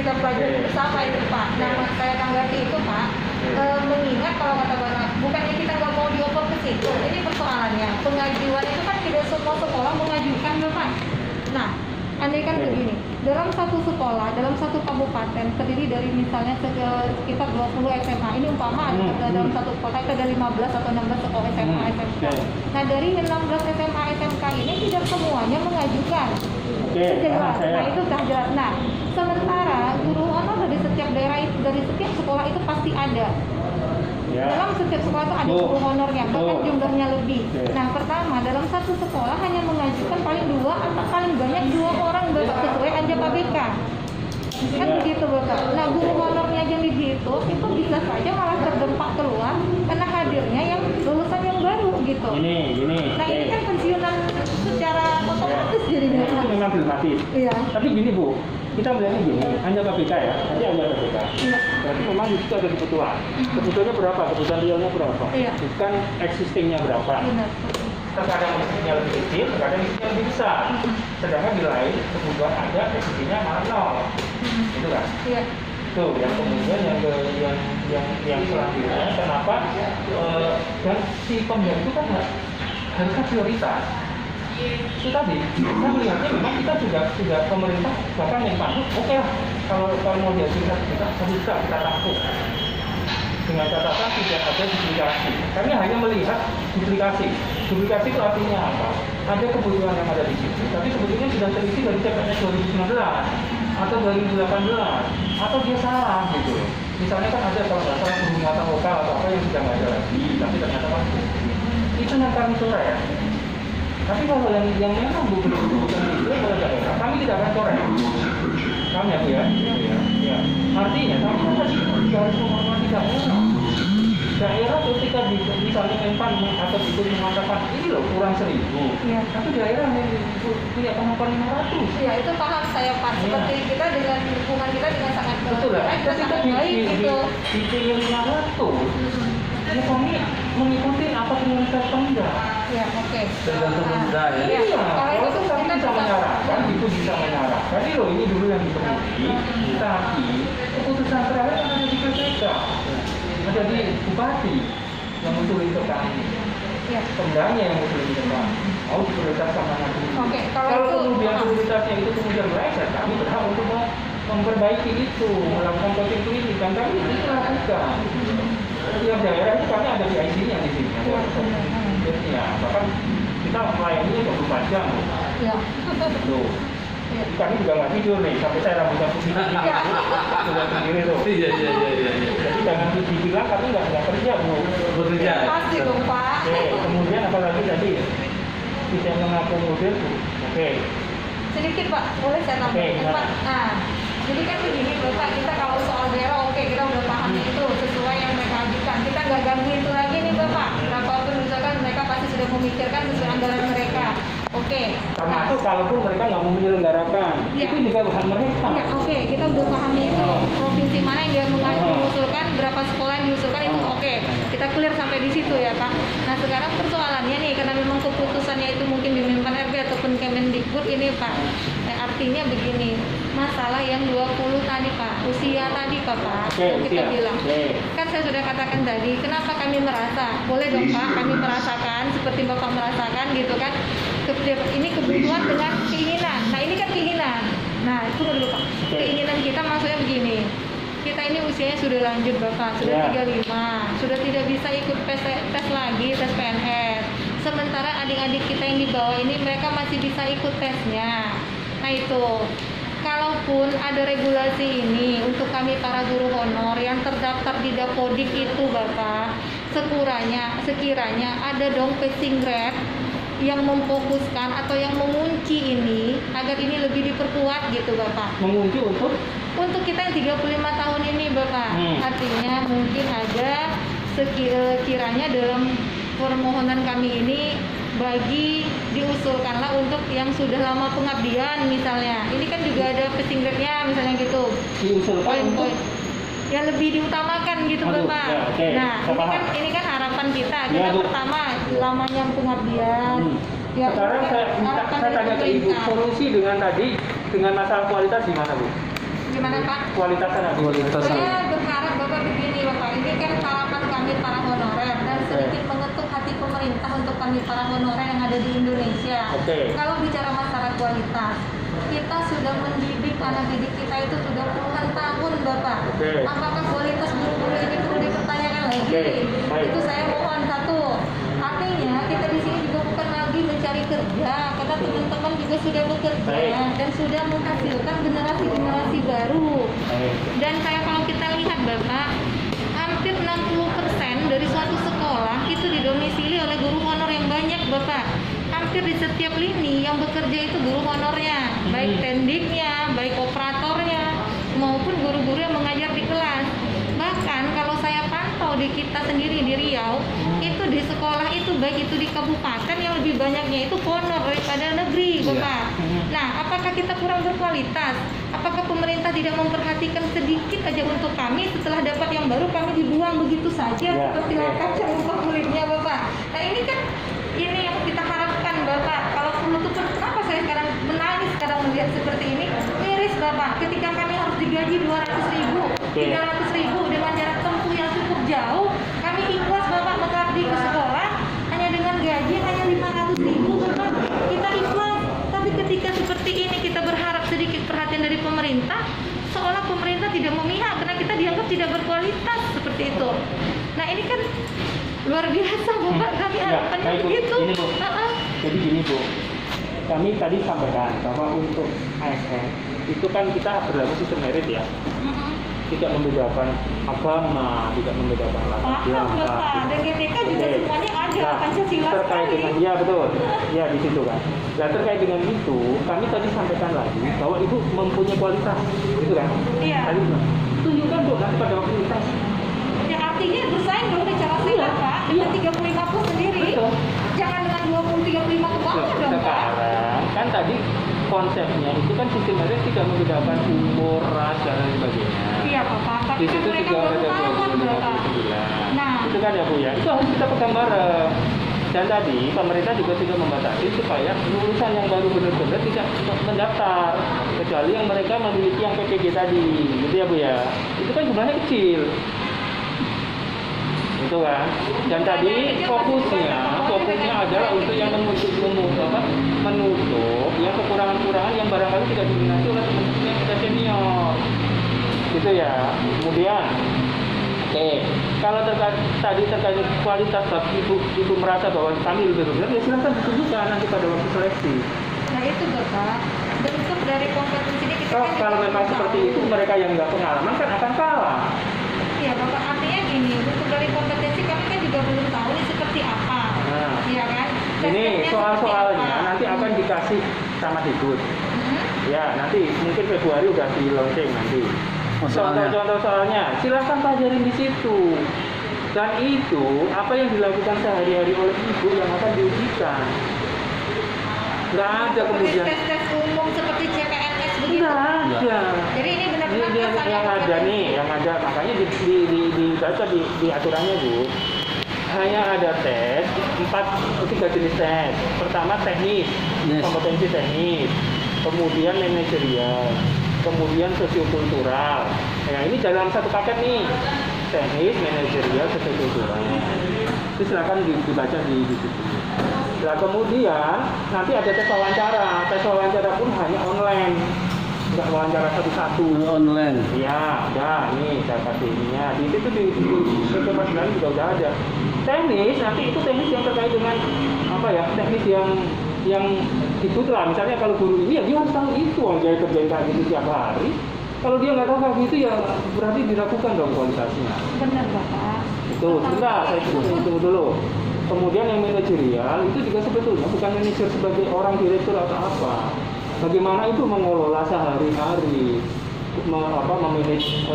kita pelajari bersama itu Pak. Nah, saya tanggapi itu Pak, mengingat kalau kata Bapak, bukannya kita nggak mau dioper ke situ, ini persoalannya pengajuan itu kan tidak semua sekolah mengajukan Bapak. Nah, andai kan begini, dalam satu sekolah, dalam satu kabupaten terdiri dari misalnya sekitar 20 SMA, ini umpama ada dalam satu kota itu ada 15 atau 16 sekolah SMA, SMK. Nah, dari 16 SMA, SMK ini tidak semuanya mengajukan. Jelas. Nah, itu sudah jelas. Nah, sementara guru honor dari setiap daerah itu, dari setiap sekolah itu pasti ada. Dalam setiap sekolah itu ada guru honornya, bahkan jumlahnya lebih. Nah, pertama, dalam satu sekolah hanya mengajukan paling 2 atau paling banyak 2 orang Bapak sesuai anjab ABK. Kan begitu Bapak. Nah, guru honornya aja dihitung, itu bisa saja malah terdampak keluar karena hadirnya yang lulusan yang baru gitu. Nah, ini kan pensiunan secara otomatis jadinya. Itu memang dilematis. Iya. Tapi gini Bu, kita melihatnya gini, anjab ABK ya, nanti anjab ABK. Berarti memang di situ ada kebutuhan. Kebutuhannya berapa? Kebutuhan realnya berapa? Iya. Bukan existingnya berapa. Benar. Terkadang existingnya lebih kecil, terkadang existingnya lebih besar. Sedangkan di lain kebutuhan ada, existingnya malah 0. Itu kan? Iya. Tuh, yang kemudian yang selanjutnya, kenapa dan si pembiayaan itu kan harusnya prioritas. Itu tadi, kita melihatnya memang kita sudah pemerintah bahkan yang pansus, oke lah, kalau mau dihasilkan kita bisa kita tampung dengan catatan tidak ada duplikasi. Kami hanya melihat duplikasi. Duplikasi itu artinya apa? Ada kebutuhan yang ada di situ, tapi sebetulnya sudah terisi dari CPNS 2019 atau 2018 atau dia salah gitu. Misalnya kan ada kalau nggak salah penghormatan lokal atau apa yang sudah nggak ada lagi, tapi ternyata masuk. Itu yang kami coret. Tapi kalau yang memang bukan itu adalah daerah, kami tidak akan coret. Kami ya, ya. Artinya kami kan tadi harus menghormati daerah. Daerah ketika misalnya Menpan atau itu mengatakan ini loh kurang 1.000, tapi daerah yang punya kemampuan 500. Iya, itu paham saya Pak. Seperti kita dengan hubungan kita dengan sangat betul lah. kita sangat baik gitu. Di 500. Ya kami mengikuti apa prioritas Pemda. Ya, oke. Tergantung Pemda ya. Iya, Kalau itu kami kita bisa menyarankan, itu bisa menyarankan. Ini loh, ini dulu yang dipenuhi, tapi keputusan terakhir ada di PPK, ada di Bupati yang usulin ke kami. Ya. Pemdanya yang usulin ke kami. Mau diprioritaskan mana dulu. Oke, kalau itu kemudian prioritasnya itu kemudian meleset, kami berhak untuk memperbaiki itu, melakukan coaching klinik, dan kami itu lakukan. Setiap daerah itu kami ada di IC-nya di sini. Ya, bahkan kita melayani 24 jam. Iya. Tuh. Kami juga nggak tidur nih, sampai saya rambutnya putih. Sudah sendiri tuh. Iya. Jadi jangan dibilang kami nggak kerja Bu. Bekerja. Pasti dong Pak. Oke, kemudian apalagi tadi tidak mengakomodir Bu. Oke. Sedikit Pak, boleh saya tambahkan Pak? Nah, jadi kan begini Bapak, kita kalau soal daerah oke, kita udah paham itu sesuai yang mereka ajukan. Kita nggak ganggu itu lagi nih Bapak. Berapapun misalkan mereka pasti sudah memikirkan sesuai anggaran mereka. Oke. Termasuk kalaupun mereka nggak mau menyelenggarakan, itu juga hak mereka. Ya, oke, kita udah pahami itu provinsi mana yang dia mengusulkan, berapa sekolah yang diusulkan itu oke. Kita clear sampai di situ ya Pak. Nah sekarang persoalannya nih, karena memang keputusannya itu mungkin di Menpan RB ataupun Kemendikbud ini Pak. Nah, artinya begini, masalah yang 20 tadi Pak, usia tadi Pak, yang kita bilang. Kan saya sudah katakan tadi, kenapa kami merasa, boleh dong Pak, kami merasakan seperti Bapak merasakan gitu kan. Ini kebutuhan dengan keinginan. Nah ini kan keinginan. Nah itu dulu Pak. Keinginan kita maksudnya begini. Kita ini usianya sudah lanjut Bapak, sudah 35, sudah tidak bisa ikut tes lagi, tes PNS. Sementara adik-adik kita yang di bawah ini mereka masih bisa ikut tesnya. Nah itu, kalaupun ada regulasi ini untuk kami para guru honor yang terdaftar di Dapodik itu Bapak, sekiranya ada dong passing grade yang memfokuskan atau yang mengunci ini agar ini lebih diperkuat gitu Bapak. Mengunci untuk kita yang 35 tahun ini Bapak. Artinya mungkin ada sekiranya dalam permohonan kami ini bagi diusulkanlah untuk yang sudah lama pengabdian misalnya. Ini kan juga ada passing grade-nya misalnya gitu. Diusulkan Poin-poin yang lebih diutamakan gitu Bapak. Ya, okay. Nah, ini kan harapan kita. Kita pertama lamanya pengabdian. Ya, sekarang saya tanya ke Ibu, solusi dengan masalah kualitas gimana Bu? Gimana Pak? Kualitasan habis. Kualitas. Saya berharap Bapak begini Bapak, ini kan harapan kami para honorer dan sedikit mengetuk hati pemerintah untuk kami para honorer yang ada di Indonesia. Oke. Kalau bicara masalah kualitas, kita sudah mendidik anak didik kita itu sudah puluhan tahun Bapak. Oke. Apakah kualitas guru-guru ini perlu dipertanyakan lagi? Oke, baik. Itu saya mohon satu. Artinya kita di sini juga bukan lagi mencari kerja, karena teman-teman juga sudah bekerja Baik. dan sudah menghasilkan generasi-generasi baru. Baik. Dan kalau kita lihat Bapak, hampir 60% dari suatu sekolah itu didomisili oleh guru honor yang banyak Bapak. Hampir di setiap lini yang bekerja itu guru honornya, baik tendiknya, baik operatornya, maupun guru-guru yang mengajar di kelas. Bahkan kalau saya pantau di kita sendiri di Riau, itu di sekolah itu baik itu di kabupaten yang lebih banyaknya itu honor daripada negeri Bapak. Nah, apakah kita kurang berkualitas? Apakah pemerintah tidak memperhatikan sedikit aja untuk kami setelah dapat yang baru kami dibuang begitu saja seperti kacang untuk kulitnya Bapak. Nah ini kan ini yang kita harapkan Bapak. Kalau penutupan, kenapa saya sekarang menangis sekarang melihat seperti ini? Miris Bapak, ketika kami harus digaji 200.000, 300.000 dengan jarak tempuh yang cukup jauh, kami ikhlas Bapak mengabdi ke sekolah hanya dengan gaji hanya 500.000 Bapak. Kita ikhlas. Tapi ketika seperti ini kita berharap sedikit perhatian dari pemerintah, seolah pemerintah tidak memihak karena kita dianggap tidak berkualitas seperti itu. Nah ini kan luar biasa Bapak, kami harapannya baik, Bu. begitu. Gini, Bu. Jadi gini Bu, kami tadi sampaikan bahwa untuk ASN itu kan kita berlaku sistem merit ya, tidak membedakan agama, tidak membedakan latar Paham Bapak, dan GTK juga semuanya ada, Pancasila terkait sekali. dengan, ya betul, ya di situ kan. Nah terkait dengan itu, kami tadi sampaikan lagi bahwa ibu mempunyai kualitas, gitu kan? Iya. Tadi tunjukkan Bu nanti pada waktu itu. Ya artinya bersaing dong secara sehat Pak, dengan 35 plus sendiri. Betul. Jangan dengan 20-35 ke bawah dong Pak. Sekarang kan tadi konsepnya itu kan sistem merit tidak membedakan umur, ras dan lain sebagainya. Iya Bapak, tapi Di kan situ mereka juga baru ada tahu kan Bapak. 29. Nah. Itu kan ya Bu ya. Itu harus kita pegang bareng. Dan tadi pemerintah juga sudah membatasi supaya lulusan yang baru benar-benar tidak mendaftar kecuali yang mereka memiliki yang PPG tadi, gitu ya Bu ya. Itu kan jumlahnya kecil. Itu kan. Dan tadi fokusnya adalah untuk yang menutup yang kekurangan-kekurangan yang barangkali tidak diminati oleh teman-teman yang sudah senior. Gitu ya. Kemudian kalau terkait kualitas ibu merasa bahwa kami lebih benar, ya silahkan ditunjukkan nanti pada waktu seleksi. Nah itu Bapak, bentuk dari kompetensi ini kita Kalau memang seperti itu mereka yang nggak pengalaman kan akan kalah. Iya Bapak, artinya gini, bentuk dari kompetensi kami kan juga belum tahu ini seperti apa. Nah, Iya kan? ini Tesnya soal-soalnya seperti apa. nanti akan dikasih sama Dikbud. Ya, nanti mungkin Februari udah di launching nanti. Contoh-contoh soalnya, silahkan pelajarin di situ. Dan itu apa yang dilakukan sehari-hari oleh ibu yang akan diujikan. Nggak ada kemudian. Tes-tes umum seperti CPNS begitu. Nggak ada. Jadi ini benar-benar Yang ada nih, yang ada makanya dibaca di aturannya Bu. Hanya ada tes 3 jenis tes. Pertama teknis, kompetensi teknis. Kemudian manajerial, kemudian sosiokultural. Nah ini dalam satu paket nih, teknis, manajerial, sosiokultural. Itu silakan dibaca di situ. Nah kemudian nanti ada tes wawancara. Tes wawancara pun hanya online, nggak wawancara satu-satu. Online. Iya, ada. Nih saya kasih ininya. Di situ di informasi juga udah ada. Teknis nanti itu teknis yang terkait dengan apa ya? Teknis yang itu lah. Misalnya kalau guru ini ya dia harus tahu itu, dia kerjain kayak gitu tiap hari. Kalau dia nggak tahu kayak gitu ya berarti diragukan dong kualitasnya. Benar Bapak. Itu sebentar saya tunggu dulu. Kemudian yang manajerial itu juga sebetulnya bukan manajer sebagai orang direktur atau apa. Bagaimana itu mengelola sehari-hari, memanage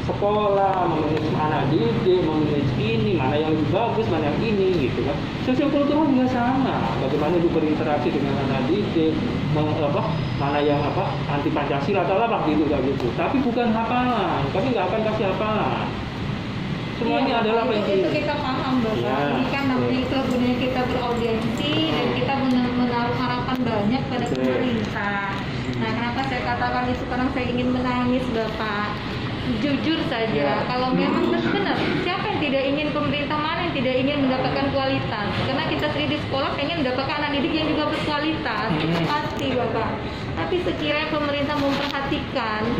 sekolah, memanage anak didik, memanage ini, mana yang lebih bagus, mana yang ini, gitu kan. Sosiokultural juga sama. Bagaimana itu berinteraksi dengan anak didik, mana yang anti Pancasila atau apa gitu, kayak gitu. Tapi bukan hafalan. Kami nggak akan kasih hafalan. Semuanya adalah apa yang itu kita paham Bapak. Ya, Ini kan namanya itu gunanya kita beraudiensi dan kita menaruh harapan banyak pada pemerintah. Nah, kenapa saya katakan itu? Sekarang saya ingin menangis, Bapak. Jujur saja, kalau memang benar, siapa yang tidak ingin, pemerintah mana yang tidak ingin mendapatkan kualitas? Karena kita sendiri di sekolah pengen mendapatkan anak didik yang juga berkualitas, pasti Bapak. Tapi sekiranya pemerintah memperhatikan